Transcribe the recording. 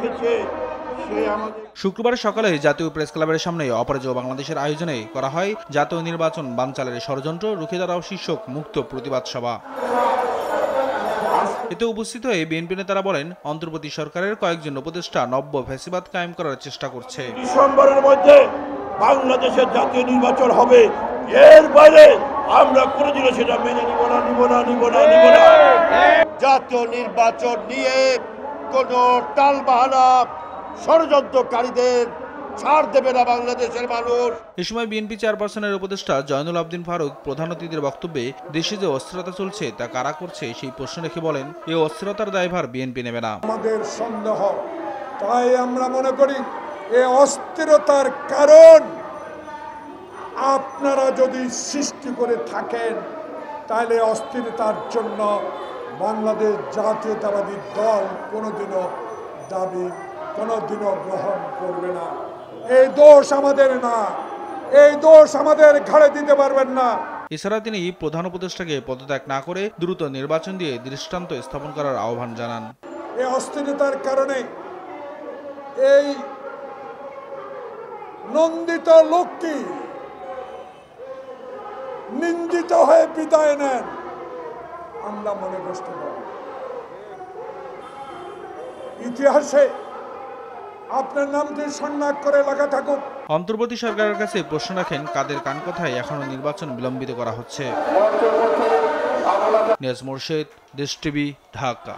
রেখেছে সে আমাদের। শুক্রবার সকালে জাতীয় প্রেস ক্লাবের সামনে অপরাজেয় বাংলাদেশের আয়োজনে করা হয় জাতীয় নির্বাচন বানচালের ষড়যন্ত্র রুখে দাঁড়াও শীর্ষক মুক্ত প্রতিবাদ সভা। এতে উপস্থিত হয়ে বিএনপি নেতারা বলেন, অন্তর্বর্তী সরকারের কয়েকজন উপদেষ্টা নব্য ফ্যাসিবাদ কায়েম করার চেষ্টা করছে। ডিসেম্বরের মধ্যে বাংলাদেশের জাতীয় নির্বাচন হবে, এর বাইরে আমরা কোনোদিনও সেটা মেনে নিব না। জাতীয় নির্বাচন নিয়ে কোনো টালবাহানা ষড়যন্ত্রকারীদের ছাড় দেবে না বাংলাদেশের মানুষ। এ সময় বিএনপি চেয়ারপারসনের উপদেষ্টা জয়নুল আবদিন ফারুক প্রধান অতিথির বক্তব্যে দেশে যে অস্থিরতা চলছে তা কারা করছে সেই প্রশ্ন রেখে বলেন, এই অস্থিরতার দায়ভার বিএনপি নেবে না। আমাদের সন্দেহ, তাই আমরা মনে করি এই অস্থিরতার কারণ আপনারা যদি সৃষ্টি করে থাকেন তাহলে অস্থিরতার জন্য বাংলাদেশ জাতীয়তাবাদী দল কোনোদিনও গ্রহণ করবে না। এই দোষ আমাদের না, এই দোষ আমাদের ঘাড়ে দিতে পারবেন না। এছাড়া তিনি প্রধান উপদেষ্টাকে পদত্যাগ না করে দ্রুত নির্বাচন দিয়ে দৃষ্টান্ত স্থাপন করার আহ্বান জানান। এই অস্থিরতার কারণে এই নন্দিত লোকটি নিন্দিত হয়ে বিদায় নেন, আমরা মনে কষ্ট পাই। ইতিহাসে আপনার নামটি সন্ন্যাস করে লেখা থাকুক। অন্তর্বর্তী সরকারের কাছে প্রশ্ন রাখেন, কাদের কান কথায় এখনো নির্বাচন বিলম্বিত করা হচ্ছে। নিয়াজ মোরশেদ, দেশ টিভি, ঢাকা।